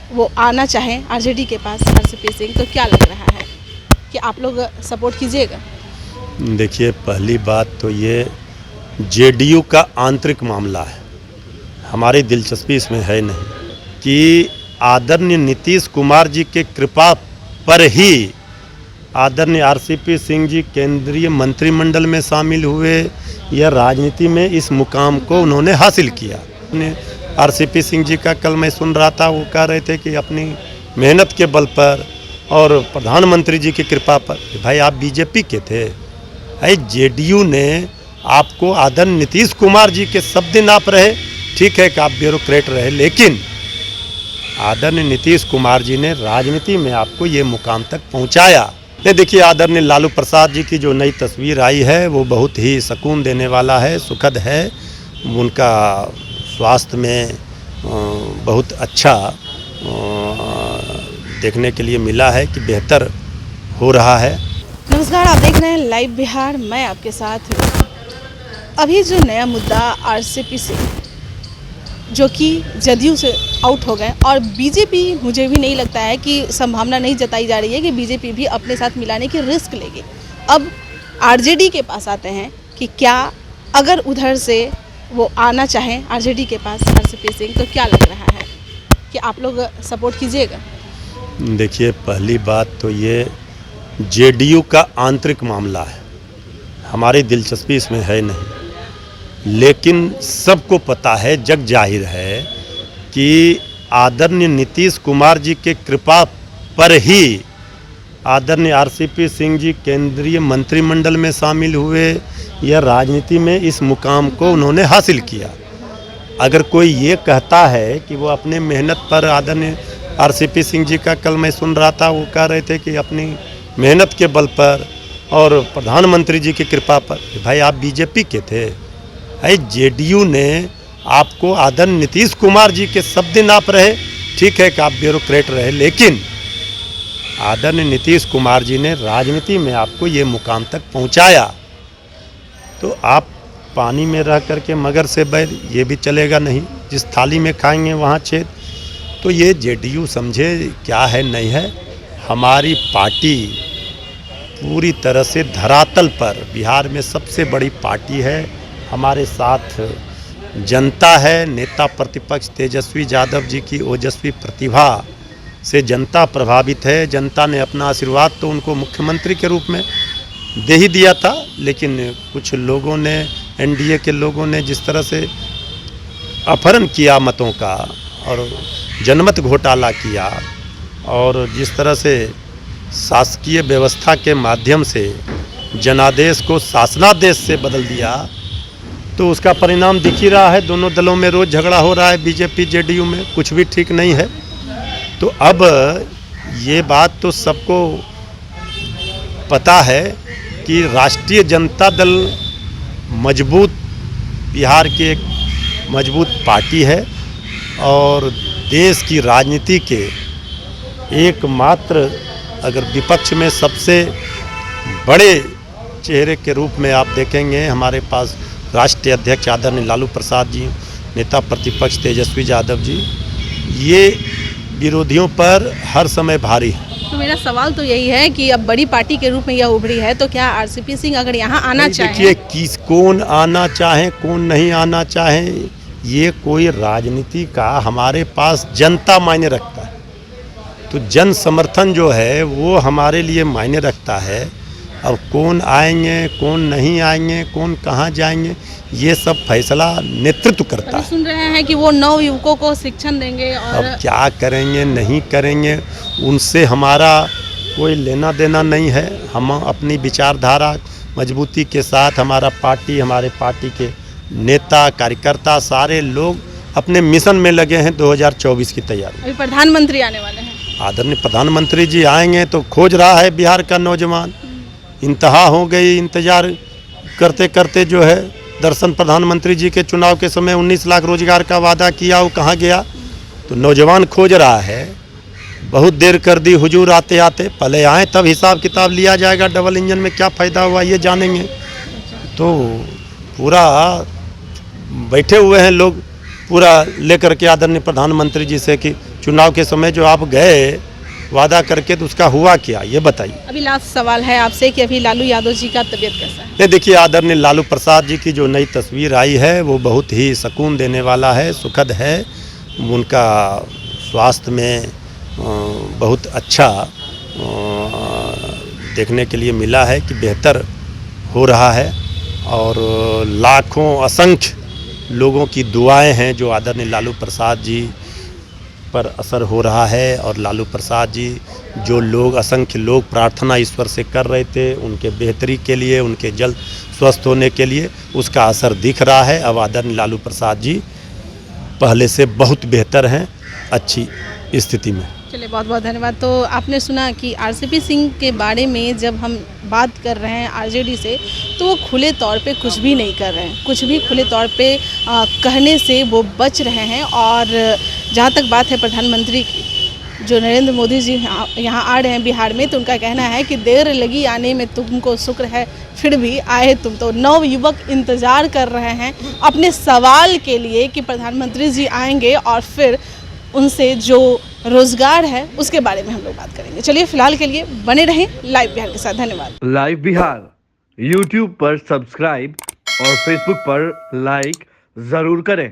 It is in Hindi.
वो आना चाहें आरजेडी के पास आरसीपी सिंह, तो क्या लग रहा है कि आप लोग सपोर्ट कीजिएगा? देखिए, पहली बात तो ये जेडीयू का आंतरिक मामला है, हमारी दिलचस्पी इसमें है नहीं कि आदरणीय नीतीश कुमार जी के कृपा पर ही आदरणीय आरसीपी सिंह जी केंद्रीय मंत्रिमंडल में शामिल हुए या राजनीति में इस मुकाम को उन्होंने हासिल किया। आरसीपी सिंह जी का कल मैं सुन रहा था, वो कह रहे थे कि अपनी मेहनत के बल पर और प्रधानमंत्री जी की कृपा पर। भाई, आप बीजेपी के थे, जेडीयू ने आपको आदरणीय नीतीश कुमार जी के शब्द नाप रहे। ठीक है कि आप ब्यूरोक्रेट रहे, लेकिन आदरणीय नीतीश कुमार जी ने राजनीति में आपको ये मुकाम तक पहुंचाया। ये देखिए, आदरणीय लालू प्रसाद जी की जो नई तस्वीर आई है वो बहुत ही सुकून देने वाला है, सुखद है। उनका स्वास्थ्य में बहुत अच्छा देखने के लिए मिला है कि बेहतर हो रहा है। नमस्कार, आप देख रहे हैं लाइव बिहार, मैं आपके साथ हूँ। अभी जो नया मुद्दा आरसीपी सिंह जो कि जदयू से आउट हो गए, और बीजेपी, मुझे भी नहीं लगता है कि संभावना नहीं जताई जा रही है कि बीजेपी भी अपने साथ मिलाने की रिस्क लेगी। अब आरजेडी के पास आते हैं कि क्या अगर उधर से वो आना चाहें आरजेडी के पास आरसीपी सिंह, तो क्या लग रहा है कि आप लोग सपोर्ट कीजिएगा? देखिए, पहली बात तो ये जेडीयू का आंतरिक मामला है, हमारी दिलचस्पी इसमें है नहीं, लेकिन सबको पता है, जग जाहिर है कि आदरणीय नीतीश कुमार जी के कृपा पर ही आदरणीय आरसीपी सिंह जी केंद्रीय मंत्रिमंडल में शामिल हुए या राजनीति में इस मुकाम को उन्होंने हासिल किया। अगर कोई ये कहता है कि वो अपने मेहनत पर, आदरणीय आरसीपी सिंह जी का कल मैं सुन रहा था, वो कह रहे थे कि अपनी मेहनत के बल पर और प्रधानमंत्री जी की कृपा पर। भाई, आप बीजेपी के थे, जेडीयू ने आपको आदरणीय नीतीश कुमार जी के शब्द नाप रहे। ठीक है कि आप ब्यूरोक्रेट रहे, लेकिन आदरणीय नीतीश कुमार जी ने राजनीति में आपको ये मुकाम तक पहुंचाया। तो आप पानी में रह करके मगर से बैर, ये भी चलेगा नहीं। जिस थाली में खाएंगे वहाँ छेद। तो ये जेडीयू समझे क्या है नहीं है, हमारी पार्टी पूरी तरह से धरातल पर बिहार में सबसे बड़ी पार्टी है। हमारे साथ जनता है, नेता प्रतिपक्ष तेजस्वी यादव जी की ओजस्वी प्रतिभा से जनता प्रभावित है। जनता ने अपना आशीर्वाद तो उनको मुख्यमंत्री के रूप में दे ही दिया था, लेकिन कुछ लोगों ने, एनडीए के लोगों ने जिस तरह से अपहरण किया मतों का और जनमत घोटाला किया, और जिस तरह से शासकीय व्यवस्था के माध्यम से जनादेश को शासनादेश से बदल दिया, तो उसका परिणाम दिख ही रहा है। दोनों दलों में रोज़ झगड़ा हो रहा है, बीजेपी जेडीयू में, कुछ भी ठीक नहीं है। तो अब ये बात तो सबको पता है कि राष्ट्रीय जनता दल मजबूत, बिहार की एक मजबूत पार्टी है और देश की राजनीति के एकमात्र, अगर विपक्ष में सबसे बड़े चेहरे के रूप में आप देखेंगे, हमारे पास राष्ट्रीय अध्यक्ष आदरणीय लालू प्रसाद जी, नेता प्रतिपक्ष तेजस्वी यादव जी, ये विरोधियों पर हर समय भारी है। तो मेरा सवाल तो यही है कि अब बड़ी पार्टी के रूप में यह उभरी है, तो क्या आरसीपी सिंह अगर यहाँ आना चाहे? देखिए, कौन आना चाहे, कौन नहीं आना चाहे, ये कोई राजनीति का, हमारे पास जनता मायने रखता है। तो जन समर्थन जो है वो हमारे लिए मायने रखता है। अब कौन आएंगे, कौन नहीं आएंगे, कौन कहाँ जाएंगे, ये सब फैसला नेतृत्व करता है। सुन रहे हैं कि वो 9 युवकों को शिक्षण देंगे, और अब क्या करेंगे नहीं करेंगे उनसे हमारा कोई लेना देना नहीं है। हम अपनी विचारधारा मजबूती के साथ, हमारा पार्टी, हमारे पार्टी के नेता कार्यकर्ता सारे लोग अपने मिशन में लगे हैं 2024 की तैयारी। अभी प्रधानमंत्री आने वाले हैं, आदरणीय प्रधानमंत्री जी आएंगे तो खोज रहा है बिहार का नौजवान। इंतहा हो गई, इंतजार करते करते जो है, दर्शन प्रधानमंत्री जी के चुनाव के समय 19 लाख रोजगार का वादा किया, वो कहाँ गया? तो नौजवान खोज रहा है। बहुत देर कर दी हुजूर आते आते, पहले आए तब हिसाब किताब लिया जाएगा। डबल इंजन में क्या फ़ायदा हुआ ये जानेंगे। तो पूरा बैठे हुए हैं लोग, पूरा लेकर के आदरणीय प्रधानमंत्री जी से कि चुनाव के समय जो आप गए वादा करके, तो उसका हुआ क्या, ये बताइए। अभी लास्ट सवाल है आपसे कि अभी लालू यादव जी का तबीयत कैसा है? ये देखिए, आदरणीय लालू प्रसाद जी की जो नई तस्वीर आई है वो बहुत ही सुकून देने वाला है, सुखद है। उनका स्वास्थ्य में बहुत अच्छा देखने के लिए मिला है कि बेहतर हो रहा है, और लाखों असंख्य लोगों की दुआएं हैं जो आदरणीय लालू प्रसाद जी पर असर हो रहा है। और लालू प्रसाद जी, जो लोग असंख्य लोग प्रार्थना ईश्वर से कर रहे थे उनके बेहतरी के लिए, उनके जल्द स्वस्थ होने के लिए, उसका असर दिख रहा है। अब आदरणीय लालू प्रसाद जी पहले से बहुत बेहतर हैं, अच्छी स्थिति में। चलिए, बहुत बहुत धन्यवाद। तो आपने सुना कि आरसीपी सिंह के बारे में जब हम बात कर रहे हैं आरजेडी से, तो वो खुले तौर पे कुछ भी नहीं कर रहे हैं, कुछ भी खुले तौर पे कहने से वो बच रहे हैं। और जहाँ तक बात है प्रधानमंत्री की, जो नरेंद्र मोदी जी यहाँ आ रहे हैं बिहार में, तो उनका कहना है कि देर लगी आने में तुमको शुक्र है, फिर भी आए तुम। तो नवयुवक इंतज़ार कर रहे हैं अपने सवाल के लिए कि प्रधानमंत्री जी आएंगे और फिर उनसे जो रोजगार है उसके बारे में हम लोग बात करेंगे। चलिए, फिलहाल के लिए बने रहें लाइव बिहार के साथ। धन्यवाद। लाइव बिहार यूट्यूब पर सब्सक्राइब और फेसबुक पर लाइक जरूर करें।